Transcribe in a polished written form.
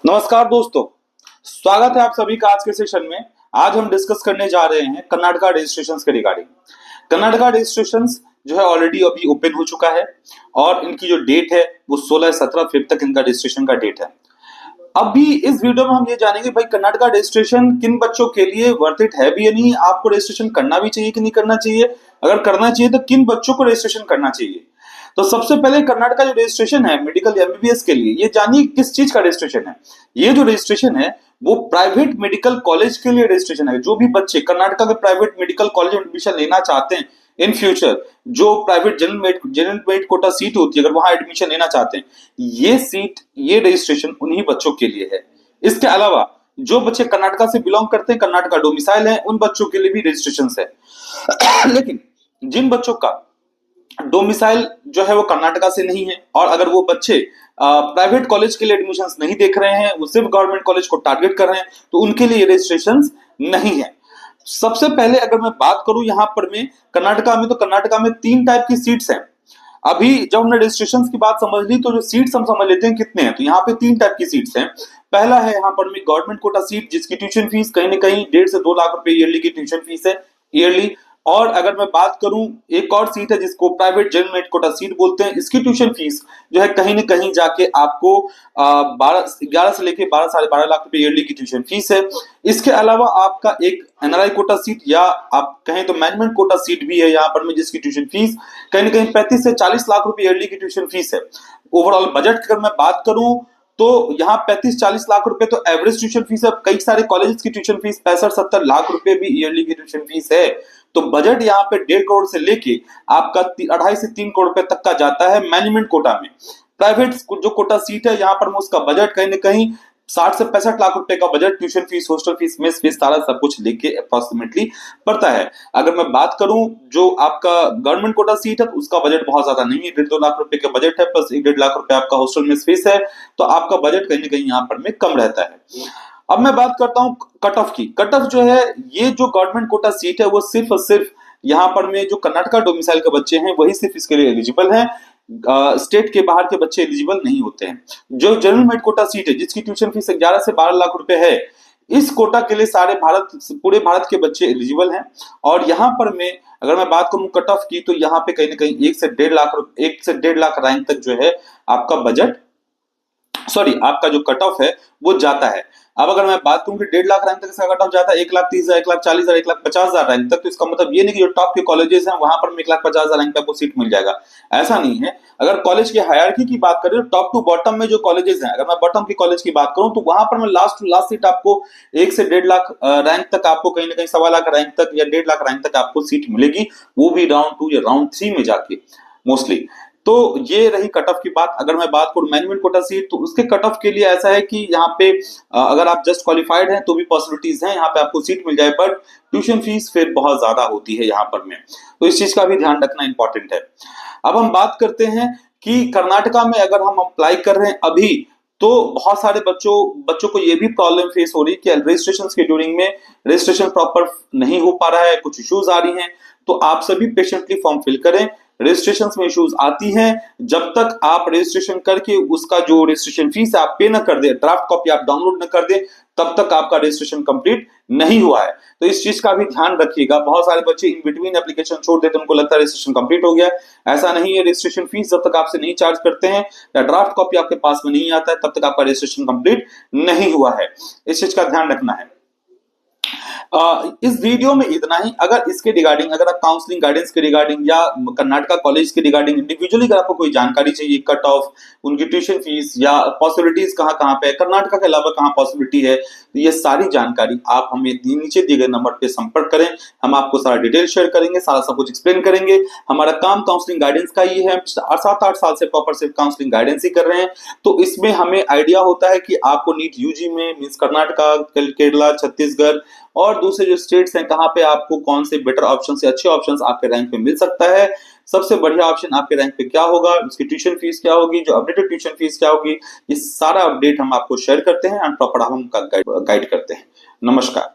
नमस्कार दोस्तों, स्वागत है आप सभी का आज के सेशन में। आज हम डिस्कस करने जा रहे हैं कर्नाटका रजिस्ट्रेशन के रिगार्डिंग। कर्नाटका रजिस्ट्रेशन जो है ऑलरेडी अभी ओपन हो चुका है और इनकी जो डेट है वो 16-17 फेब तक इनका रजिस्ट्रेशन का डेट है। अभी इस वीडियो में हम ये जानेंगे भाई कर्नाटका रजिस्ट्रेशन किन बच्चों के लिए वर्थ इट है भी या नहीं, आपको रजिस्ट्रेशन करना भी चाहिए कि नहीं करना चाहिए, अगर करना चाहिए तो किन बच्चों को रजिस्ट्रेशन करना चाहिए। तो सबसे पहले कर्नाटका जो रजिस्ट्रेशन है मेडिकल एमबीबीएस के लिए, ये जानिए किस चीज का रजिस्ट्रेशन है। ये जो रजिस्ट्रेशन है वो प्राइवेट मेडिकल कॉलेज के लिए रजिस्ट्रेशन है। जो भी बच्चे कर्नाटका के प्राइवेट मेडिकल कॉलेज में एडमिशन लेना चाहते हैं इन फ्यूचर, जो private general merit quota seat होती है, अगर वहां एडमिशन लेना चाहते हैं, ये सीट ये रजिस्ट्रेशन उन्हीं बच्चों के लिए है। इसके अलावा जो बच्चे कर्नाटका से बिलोंग करते हैं, कर्नाटका डोमिसाइल है, उन बच्चों के लिए भी रजिस्ट्रेशन है। लेकिन जिन बच्चों का डोमिसाइल जो है वो कर्नाटका से नहीं है और अगर वो बच्चे प्राइवेट कॉलेज के लिए एडमिशंस नहीं देख रहे हैं, वो सिर्फ गवर्नमेंट कॉलेज को टारगेट कर रहे हैं, तो उनके लिए रजिस्ट्रेशन नहीं है। सबसे पहले अगर मैं बात करूं यहां पर में कर्नाटका में, तो कर्नाटका में 3 टाइप की सीट्स हैं। अभी जब हमने रजिस्ट्रेशन की बात समझ ली तो जो सीट्स हम समझ लेते हैं कितने हैं। तो यहाँ पे 3 टाइप की सीट्स हैं। पहला है यहाँ पर में गवर्नमेंट कोटा सीट, जिसकी ट्यूशन फीस कहीं ना कहीं 1.5 से 2 लाख रुपए ईयरली की ट्यूशन फीस है ईयरली। और अगर मैं बात करूं एक और सीट है जिसको private general merit quota seat बोलते हैं, इसकी ट्यूशन फीस जो है कहीं ना कहीं जाके आपको 11 से लेके 12 साढ़े 12 लाख रुपए ईयरली की ट्यूशन फीस है। इसके अलावा आपका एक एनआरआई कोटा सीट या आप कहें तो मैनेजमेंट कोटा सीट भी है यहाँ पर में, जिसकी ट्यूशन फीस कहीं ना कहीं 35 से 40 लाख रुपए ईयरली की ट्यूशन फीस है। ओवरऑल बजट की अगर मैं बात करूं तो यहाँ 35-40 लाख रुपए तो एवरेज ट्यूशन फीस है। कई सारे कॉलेजेस की ट्यूशन फीस 65-70 लाख रुपए भी ईयरली की ट्यूशन फीस है। तो बजट यहाँ पे 1.5 करोड़ से लेके आपका 2.5 से 3 करोड़ रुपए तक का जाता है मैनेजमेंट कोटा में। प्राइवेट जो कोटा सीट है यहाँ पर उसका बजट कहीं ना कहीं 60 से 65 लाख रुपए का budget tuition fees, hostel fees, mess fees सारा सब कुछ लेके अप्रोक्सीमेटली पड़ता है। अगर मैं बात करूं जो आपका गवर्नमेंट कोटा सीट है तो उसका बजट बहुत ज्यादा नहीं है, 1.5-2 लाख रुपए का बजट है, प्लस 1-1.5 लाख रुपए आपका हॉस्टल मेस फीस है। तो आपका बजट कहीं ना कहीं यहाँ पर में कम रहता है। अब मैं बात करता हूं कट ऑफ की। कट ऑफ जो है, ये जो गवर्नमेंट कोटा सीट है वो सिर्फ और सिर्फ यहाँ पर में जो कर्नाटका डोमिसाइल के बच्चे हैं वही सिर्फ इसके लिए एलिजिबल हैं। स्टेट के बाहर के बच्चे एलिजिबल नहीं होते हैं। जो जनरल मेरिट कोटा सीट है जिसकी ट्यूशन फीस 11 से 12 लाख रुपए है, इस कोटा के लिए पूरे भारत के बच्चे एलिजिबल हैं। और यहाँ पर मैं अगर मैं बात करूं कट ऑफ की, तो यहाँ पे कहीं ना कहीं 1 से 1.5 लाख रैंक तक जो है आपका बजट आपका जो कट ऑफ है वो जाता है। अब अगर मैं बात करूं कि 1.5 लाख रैंक तक इसका कट ऑफ जाता है 1,30,000, 1,40,000, 1,50,000 रैंक तक, तो इसका मतलब ये नहीं कि जो टॉप के कॉलेजेस हैं वहां पर 1,50,000 रैंक पे आपको सीट मिल जाएगा, ऐसा नहीं है। अगर कॉलेज की हायरार्की की बात करें तो टॉप टू बॉटम में जो कॉलेजेस हैं, अगर मैं बॉटम की कॉलेज की बात करूं तो वहां पर मैं लास्ट सीट आपको 1 से 1.5 लाख रैंक तक आपको कहीं ना कहीं 1.25 लाख रैंक तक या 1.5 लाख रैंक तक आपको सीट मिलेगी, वो भी राउंड 2 या राउंड 3 में जाके मोस्टली। तो ये रही कट ऑफ की बात। अगर मैं बात करूं मैनेजमेंट कोटा सीट, तो उसके कट ऑफ के लिए ऐसा है कि यहाँ पे अगर आप जस्ट क्वालिफाइड हैं तो भी पॉसिबिलिटीज हैं यहाँ पे आपको सीट मिल जाए, बट ट्यूशन फीस फिर बहुत ज्यादा होती है यहाँ पर में, तो इस चीज का भी ध्यान रखना इंपॉर्टेंट है। अब हम बात करते हैं कि कर्नाटका में अगर हम अप्लाई कर रहे हैं अभी, तो बहुत सारे बच्चों को ये भी प्रॉब्लम फेस हो रही है कि रजिस्ट्रेशन के ड्यूरिंग में रजिस्ट्रेशन प्रॉपर नहीं हो पा रहा है, कुछ इश्यूज आ रही हैं। तो आप सभी पेशेंटली फॉर्म फिल करें। रजिस्ट्रेशन में इश्यूज आती हैं, जब तक आप रजिस्ट्रेशन करके उसका जो रजिस्ट्रेशन फीस है आप पे न कर दे, ड्राफ्ट कॉपी आप डाउनलोड न कर दे, तब तक आपका रजिस्ट्रेशन कंप्लीट नहीं हुआ है। तो इस चीज का भी ध्यान रखिएगा। बहुत सारे बच्चे इन बिटवीन एप्लीकेशन छोड़ देते हैं, उनको लगता है रजिस्ट्रेशन कंप्लीट हो गया। ऐसा नहीं है। रजिस्ट्रेशन फीस जब तक आपसे नहीं चार्ज करते हैं या ड्राफ्ट कॉपी आपके पास में नहीं आता है, तब तक आपका रजिस्ट्रेशन कंप्लीट नहीं हुआ है। इस चीज का ध्यान रखना है। इस वीडियो में इतना ही। अगर इसके रिगार्डिंग, अगर आप काउंसलिंग गाइडेंस के रिगार्डिंग या कर्नाटका कॉलेज के रिगार्डिंग इंडिविजुअली अगर आपको कोई जानकारी चाहिए, कट ऑफ, उनकी ट्यूशन फीस या पॉसिबिलिटीज कहाँ कहाँ पे, कर्नाटका के अलावा कहाँ पॉसिबिलिटी है, तो ये सारी जानकारी आप हमें नीचे दिए गए नंबर पे संपर्क करें। हम आपको सारा डिटेल शेयर करेंगे, सारा सब कुछ एक्सप्लेन करेंगे। हमारा काम काउंसलिंग गाइडेंस का ही है। 7-8 साल से प्रॉपर सिर्फ काउंसलिंग गाइडेंस ही कर रहे हैं। तो इसमें हमें आइडिया होता है कि आपको नीट यूजी में मींस कर्नाटका, केरला, छत्तीसगढ़ और दूसरे जो स्टेट्स हैं कहां पे आपको कौन से बेटर ऑप्शन से अच्छे ऑप्शंस आपके रैंक पे मिल सकता है, सबसे बढ़िया ऑप्शन आपके रैंक पे क्या होगा, उसकी ट्यूशन फीस क्या होगी, जो अपडेटेड ट्यूशन फीस क्या होगी, ये सारा अपडेट हम आपको शेयर करते हैं एंड प्रॉपर हम गाइड करते हैं। नमस्कार।